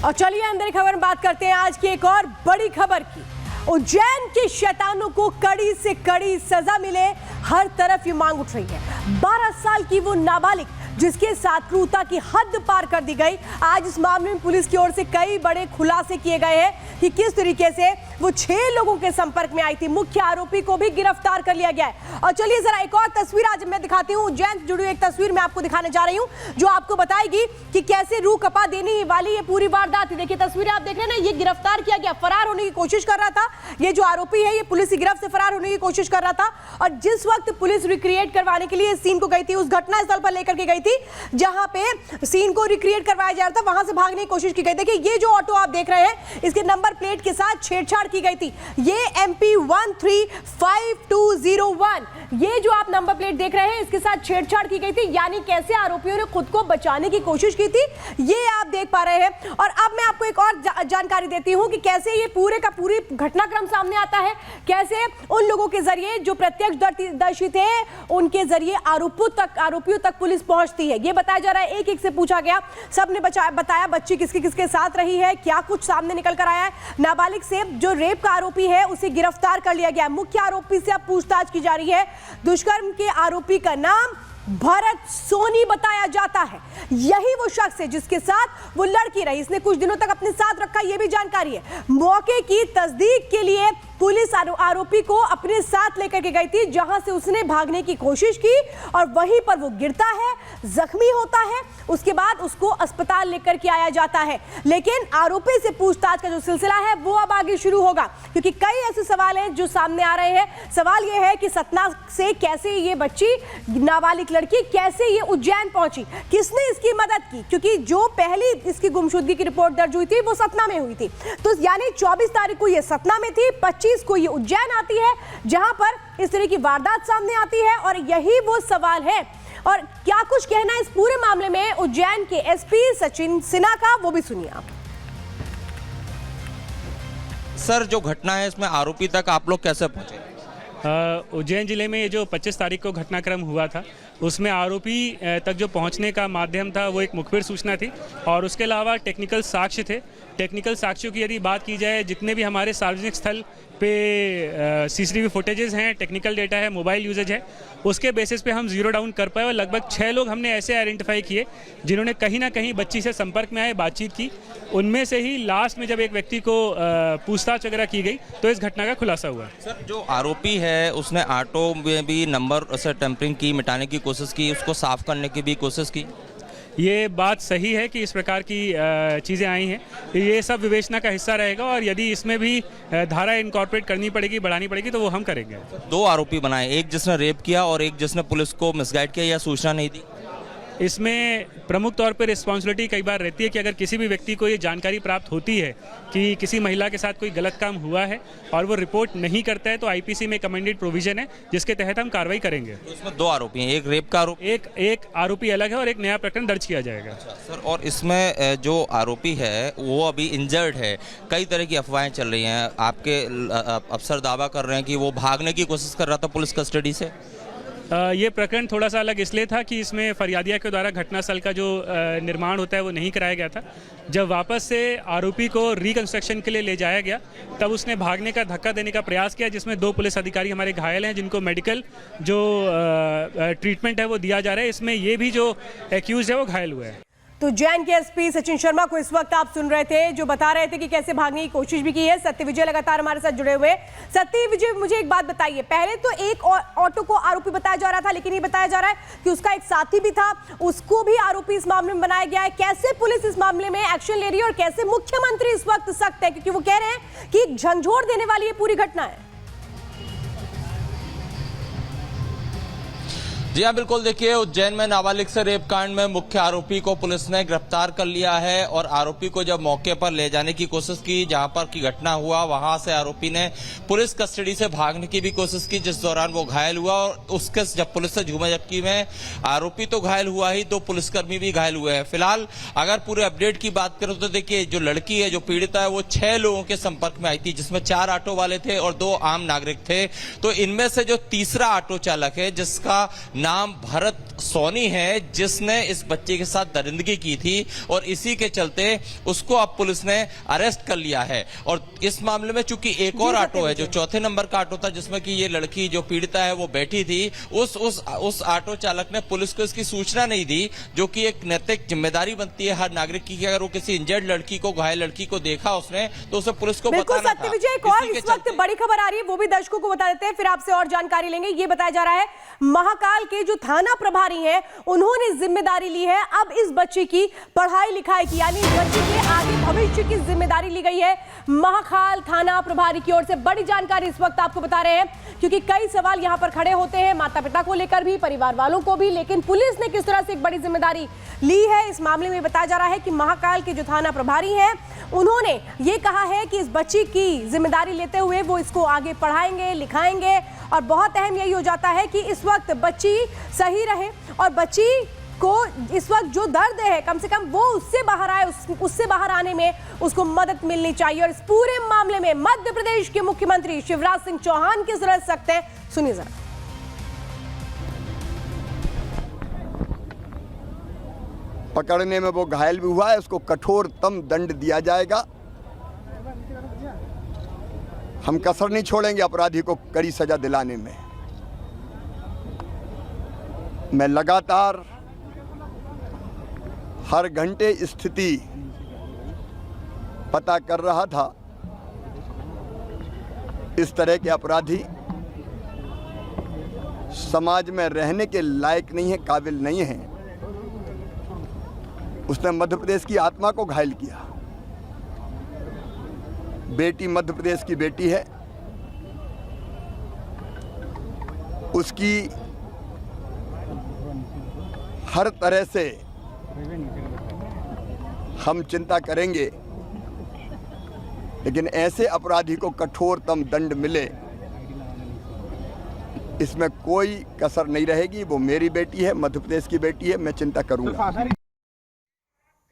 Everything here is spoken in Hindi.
और चलिए अंदर खबर में बात करते हैं आज की एक और बड़ी खबर की। उज्जैन के शैतानों को कड़ी से कड़ी सजा मिले, हर तरफ ये मांग उठ रही है। 12 साल की वो नाबालिग जिसके साथ क्रूरता की हद पार कर दी गई, आज इस मामले में पुलिस की ओर से कई बड़े खुलासे किए गए हैं कि किस तरीके से वो 6 लोगों के संपर्क में आई थी। मुख्य आरोपी को भी गिरफ्तार कर लिया गया है। और चलिए जरा एक और तस्वीर आज मैं दिखाती हूँ। उज्जैन से जुड़ी एक तस्वीर मैं आपको दिखाने जा रही हूँ जो आपको बताएगी कि कैसे रूह कपा देने वाली ये पूरी वारदात थी। देखिए तस्वीरें आप देख रहे हैं ना, ये गिरफ्तार किया गया, फरार होने की कोशिश कर रहा था। ये जो आरोपी है ये पुलिस की गिरफ्त से फरार होने की कोशिश कर रहा था और जिस वक्त पुलिस रिक्रिएट करवाने के लिए इस सीन को गई थी, उस घटना स्थल पर लेकर के गई थी जहां पे सीन को रिक्रिएट करवाया जा रहा था, वहां से भागने की कोशिश की गई। देखिए ये जो ऑटो आप देख रहे हैं इसके नंबर प्लेट के साथ छेड़छाड़ की गई थी। ये MP 135201, ये जो आप नंबर प्लेट देख रहे हैं इसके साथ छेड़छाड़ की गई थी, यानी कैसे आरोपियों ने खुद को बचाने की कोशिश की थी, ये आप देख पा रहे हैं। और अब मैं आपको एक और जानकारी देती हूं कि कैसे ये पूरे का पूरी घटनाक्रम सामने आता है, कैसे उन लोगों के जरिए जो प्रत्यक्षदर्शी थे उनके जरिए आरोपियों तक पुलिस पहुंचती है। ये बताया जा रहा है, एक एक से पूछा गया, सबने बताया बच्ची किसके किसके साथ रही है, क्या कुछ सामने निकल कर आया है। नाबालिग से जो रेप का आरोपी है उसे गिरफ्तार कर लिया गया। मुख्य आरोपी से अब पूछताछ की जा रही है। दुष्कर्म के आरोपी का नाम भरत सोनी बताया जाता है। यही वो शख्स है जिसके साथ वो लड़की रही, इसने कुछ दिनों तक अपने साथ रखा, ये भी जानकारी है। मौके की तस्दीक के लिए पुलिस आरोपी को अपने साथ लेकर के गई थी जहां से उसने भागने की कोशिश की और वहीं पर वो गिरता है, जख्मी होता है, उसके बाद उसको अस्पताल लेकर के आया जाता है। लेकिन आरोपी से पूछताछ का जो सिलसिला है वो अब आगे शुरू होगा क्योंकि कई ऐसे सवाल हैं जो सामने आ रहे हैं। सवाल ये है कि सतना से कैसे ये बच्ची, नाबालिग लड़की कैसे ये उज्जैन पहुंची, किसने इसकी मदद की, क्योंकि जो पहली इसकी गुमशुदगी की रिपोर्ट दर्ज हुई थी वो सतना में हुई थी। तो यानी 24 तारीख को ये सतना में थी, 25 को ये उज्जैन आती है जहां पर इस तरह की वारदात सामने आती है। और यही वो सवाल है। और क्या कुछ कहना है इस पूरे मामले में उज्जैन के SP सचिन सिन्हा का, वो भी सुनिए आप। सर जो घटना है इसमें आरोपी तक आप लोग कैसे पहुंचे? उज्जैन जिले में ये जो 25 तारीख को घटनाक्रम हुआ था उसमें आरोपी तक जो पहुंचने का माध्यम था वो एक मुखबिर सूचना थी और उसके अलावा टेक्निकल साक्ष्य थे। टेक्निकल साक्ष्यों की यदि बात की जाए, जितने भी हमारे सार्वजनिक स्थल पे CCTV फुटेजेस हैं, टेक्निकल डेटा है, मोबाइल यूजेज है, उसके बेसिस पे हम जीरो डाउन कर पाए और लगभग 6 लोग हमने ऐसे आइडेंटिफाई किए जिन्होंने कहीं ना कहीं बच्ची से संपर्क में आए, बातचीत की। उनमें से ही लास्ट में जब एक व्यक्ति को पूछताछ वगैरह की गई तो इस घटना का खुलासा हुआ। सर जो आरोपी है उसने ऑटो में भी नंबर से टेम्परिंग की, मिटाने की कोशिश की, उसको साफ करने की भी कोशिश की। ये बात सही है कि इस प्रकार की चीज़ें आई हैं, ये सब विवेचना का हिस्सा रहेगा और यदि इसमें भी धारा इनकॉर्पोरेट करनी पड़ेगी, बढ़ानी पड़ेगी तो वो हम करेंगे। 2 आरोपी बनाए, एक जिसने रेप किया और एक जिसने पुलिस को मिसगाइड किया या सूचना नहीं दी। इसमें प्रमुख तौर पर रिस्पॉन्सिबिलिटी कई बार रहती है कि अगर किसी भी व्यक्ति को ये जानकारी प्राप्त होती है कि किसी महिला के साथ कोई गलत काम हुआ है और वो रिपोर्ट नहीं करता है तो IPC में कमेंडेड प्रोविजन है जिसके तहत हम कार्रवाई करेंगे। तो इसमें 2 आरोपी हैं, एक रेप का आरोपी, एक आरोपी अलग है और एक नया प्रकरण दर्ज किया जाएगा। सर और इसमें जो आरोपी है वो अभी इंजर्ड है, कई तरह की अफवाहें चल रही हैं, आपके अफसर दावा कर रहे हैं कि वो भागने की कोशिश कर रहा था पुलिस कस्टडी से। ये प्रकरण थोड़ा सा अलग इसलिए था कि इसमें फरियादिया के द्वारा घटनास्थल का जो निर्माण होता है वो नहीं कराया गया था। जब वापस से आरोपी को रिकंस्ट्रक्शन के लिए ले जाया गया तब उसने भागने का धक्का देने का प्रयास किया जिसमें 2 पुलिस अधिकारी हमारे घायल हैं जिनको मेडिकल जो ट्रीटमेंट है वो दिया जा रहा है। इसमें ये भी जो एक्यूज है वो घायल हुआ है। तो उज्जैन के SP सचिन शर्मा को इस वक्त आप सुन रहे थे जो बता रहे थे कि कैसे भागने की कोशिश भी की है। सत्य विजय लगातार हमारे साथ जुड़े हुए। सत्य विजय, मुझे एक बात बताइए, पहले तो एक ऑटो को आरोपी बताया जा रहा था लेकिन ये बताया जा रहा है कि उसका एक साथी भी था, उसको भी आरोपी इस मामले में बनाया गया है। कैसे पुलिस इस मामले में एक्शन ले रही है और कैसे मुख्यमंत्री इस वक्त सख्त है, क्योंकि वो कह रहे हैं कि झंझोर देने वाली ये पूरी घटना है। जी हाँ बिल्कुल, देखिए उज्जैन में नाबालिग से रेप कांड में मुख्य आरोपी को पुलिस ने गिरफ्तार कर लिया है और आरोपी को जब मौके पर ले जाने की कोशिश की जहां पर की घटना हुआ वहां से आरोपी ने पुलिस कस्टडी से भागने की भी कोशिश की जिस दौरान वो घायल हुआ और उसके जब पुलिस से झूमाझटकी में आरोपी तो घायल हुआ ही, 2 पुलिसकर्मी भी घायल हुए हैं। फिलहाल अगर पूरे अपडेट की बात करें तो देखिए जो लड़की है, जो पीड़िता है, वो 6 लोगों के संपर्क में आई थी जिसमें 4 ऑटो वाले थे और 2 आम नागरिक थे। तो इनमें से जो तीसरा ऑटो चालक है जिसका नाम भरत सोनी है, जिसने इस बच्चे के साथ दरिंदगी की थी और इसी के चलते उसको अब पुलिस ने अरेस्ट कर लिया है। और इस मामले में चूंकि एक और ऑटो है जो चौथे नंबर का ऑटो था, जिसमें कि ये लड़की जो पीड़िता है वो बैठी थी, उस ऑटो चालक ने पुलिस को इसकी सूचना नहीं दी, जो कि एक नैतिक जिम्मेदारी बनती है हर नागरिक की कि अगर वो किसी इंजर्ड लड़की को, घायल लड़की को देखा उसने, तो उसे पुलिस को बताना था। एक और इस वक्त बड़ी खबर आ रही है, वो भी दर्शकों को बता देते हैं, फिर आपसे और जानकारी लेंगे। ये बताया जा रहा है महाकाल के जो थाना प्रभारी हैं उन्होंने जिम्मेदारी ली है अब इस बच्चे की पढ़ाई लिखाई की, यानी इस बच्चे के आगे भविष्य की जिम्मेदारी ली गई है महाकाल थाना प्रभारी की ओर से। बड़ी जानकारी इस वक्त आपको बता रहे हैं, क्योंकि कई सवाल यहां पर खड़े होते हैं, माता पिता को लेकर भी, परिवार वालों को भी, लेकिन पुलिस ने किस तरह से एक बड़ी जिम्मेदारी ली है इस मामले में बताया जा रहा है कि महाकाल के जो थाना प्रभारी हैं उन्होंने ये कहा है कि इस बच्ची की जिम्मेदारी लेते हुए वो इसको आगे पढ़ाएंगे, लिखाएंगे, और बहुत अहम यही हो जाता है कि इस वक्त बच्ची सही रहे और बच्ची को इस वक्त जो दर्द है कम से कम वो उससे बाहर आए, उससे बाहर आने में उसको मदद मिलनी चाहिए। और इस पूरे मामले में मध्य प्रदेश के मुख्यमंत्री शिवराज सिंह चौहान किस तरह सख्त हैं, सुनिए जरा। पकड़ने में वो घायल भी हुआ है, उसको कठोरतम दंड दिया जाएगा। हम कसर नहीं छोड़ेंगे अपराधी को कड़ी सजा दिलाने में। मैं लगातार हर घंटे स्थिति पता कर रहा था। इस तरह के अपराधी समाज में रहने के लायक नहीं है, काबिल नहीं है। उसने मध्य प्रदेश की आत्मा को घायल किया। बेटी मध्य प्रदेश की बेटी है, उसकी हर तरह से हम चिंता करेंगे, लेकिन ऐसे अपराधी को कठोरतम दंड मिले, इसमें कोई कसर नहीं रहेगी। वो मेरी बेटी है, मध्य प्रदेश की बेटी है, मैं चिंता करूंगा।